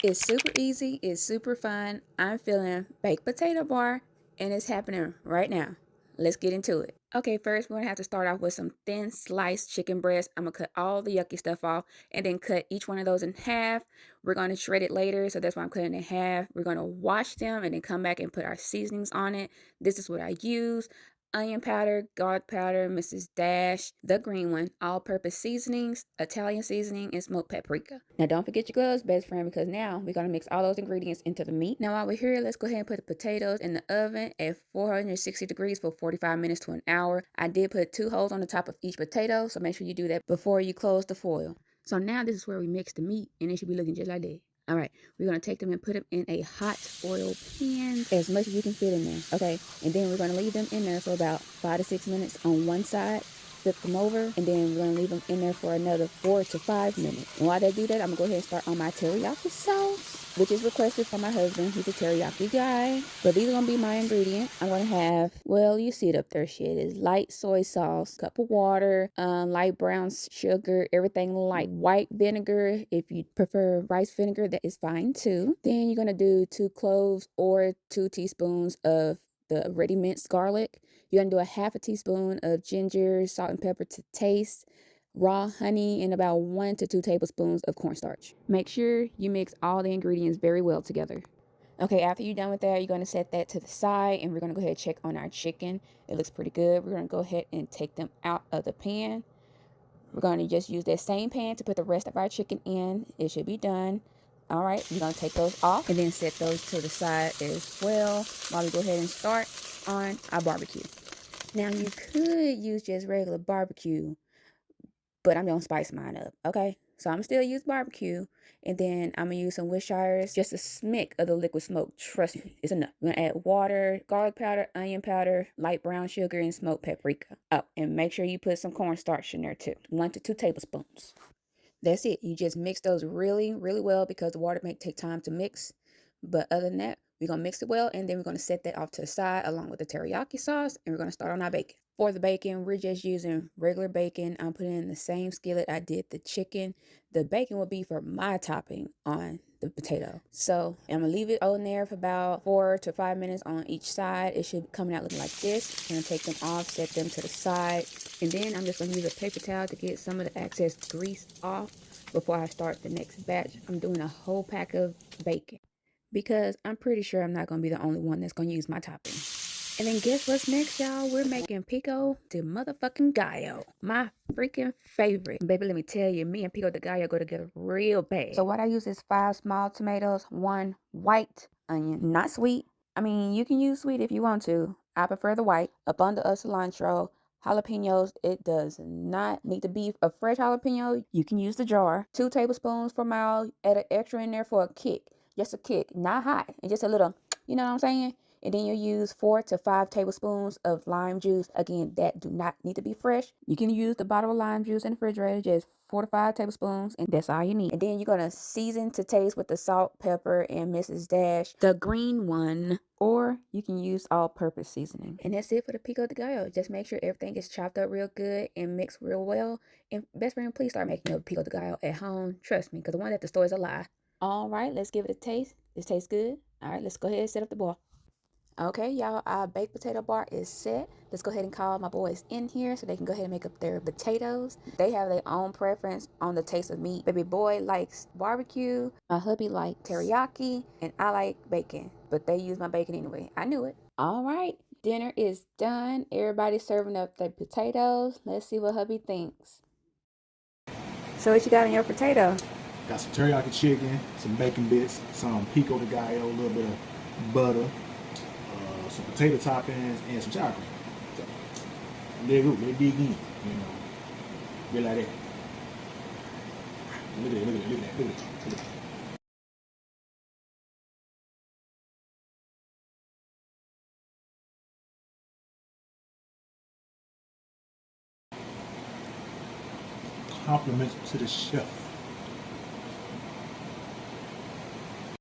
It's super easy, it's super fun. I'm feeling baked potato bar, and it's happening right now. Let's get into it. Okay, first we're gonna have to start off with some thin sliced chicken breast. I'm gonna cut all the yucky stuff off and then cut each one of those in half. We're gonna shred it later, so that's why I'm cutting it in half. We're gonna wash them and then come back and put our seasonings on it. This is what I use: onion powder, garlic powder, Mrs. Dash, the green one, all-purpose seasonings, Italian seasoning, and smoked paprika. Now don't forget your gloves, best friend, because now we're going to mix all those ingredients into the meat. Now while we're here, let's go ahead and put the potatoes in the oven at 460 degrees for 45 minutes to an hour. I did put 2 holes on the top of each potato, so make sure you do that before you close the foil. So now this is where we mix the meat, and it should be looking just like that. All right, we're going to take them and put them in a hot oil pan, as much as you can fit in there, okay? And then we're going to leave them in there for about 5 to 6 minutes on one side, flip them over, and then we're going to leave them in there for another 4 to 5 minutes. And while they do that, I'm going to go ahead and start on my teriyaki sauce, which is requested from my husband. He's a teriyaki guy. But these are going to be my ingredients. I'm going to have, well, you see it up there, shit. It's light soy sauce, cup of water, light brown sugar, everything light. White vinegar, if you prefer rice vinegar, that is fine too. Then you're going to do 2 cloves or 2 teaspoons of the ready minced garlic. You're going to do a half a teaspoon of ginger, salt and pepper to taste, raw honey, and about 1 to 2 tablespoons of cornstarch. Make sure you mix all the ingredients very well together. Okay, after you're done with that, you're going to set that to the side, and we're going to go ahead and check on our chicken. It looks pretty good. We're going to go ahead and take them out of the pan. We're going to just use that same pan to put the rest of our chicken in. It should be done. All right, we're going to take those off and then set those to the side as well while we go ahead and start on our barbecue. Now, you could use just regular barbecue, but I'm going to spice mine up, okay? So I'm still use barbecue, and then I'm going to use some Worcestershire, just a smick of the liquid smoke. Trust me, it's enough. We're going to add water, garlic powder, onion powder, light brown sugar, and smoked paprika. Oh, and make sure you put some cornstarch in there too. 1 to 2 tablespoons. That's it. You just mix those really, really well because the water may take time to mix. But other than that, we're going to mix it well, and then we're going to set that off to the side along with the teriyaki sauce, and we're going to start on our bacon. For the bacon, we're just using regular bacon. I'm putting in the same skillet I did the chicken. The bacon will be for my topping on the potato. So I'm going to leave it on there for about 4 to 5 minutes on each side. It should be coming out looking like this. I'm going to take them off, set them to the side, and then I'm just going to use a paper towel to get some of the excess grease off before I start the next batch. I'm doing a whole pack of bacon because I'm pretty sure I'm not going to be the only one that's going to use my topping. And then guess what's next, y'all? We're making pico de motherfucking gallo. My freaking favorite. Baby, let me tell you, me and pico de gallo go together real bad. So what I use is 5 small tomatoes, 1 white onion, not sweet. I mean, you can use sweet if you want to. I prefer the white. A bundle of cilantro, jalapenos. It does not need to be a fresh jalapeno. You can use the jar. 2 tablespoons for mild. Add an extra in there for a kick. Just a kick, not hot, and just a little, you know what I'm saying? And then you use 4 to 5 tablespoons of lime juice. Again, that do not need to be fresh. You can use the bottle of lime juice in the refrigerator, just 4 to 5 tablespoons, and that's all you need. And then you're gonna season to taste with the salt, pepper, and Mrs. Dash, the green one, or you can use all-purpose seasoning. And that's it for the pico de gallo. Just make sure everything is chopped up real good and mixed real well. And best friend, please start making your pico de gallo at home. Trust me, because the one at the store is a lie. All right, let's give it a taste. This tastes good. All right, let's go ahead and set up the bowl. Okay, y'all, our baked potato bar is set. Let's go ahead and call my boys in here so they can go ahead and make up their potatoes. They have their own preference on the taste of meat. Baby boy likes barbecue, my hubby likes teriyaki, and I like bacon. But they use my bacon anyway. I knew it. All right, dinner is done. Everybody's serving up their potatoes. Let's see what hubby thinks. So what you got in your potato? Got some teriyaki chicken, some bacon bits, some pico de gallo, a little bit of butter, some potato toppings, and some sour cream. So, there you go, they dig in, you know. Really like that. Look at that, look at that, look at that, look at that, look at that. Compliments to the chef.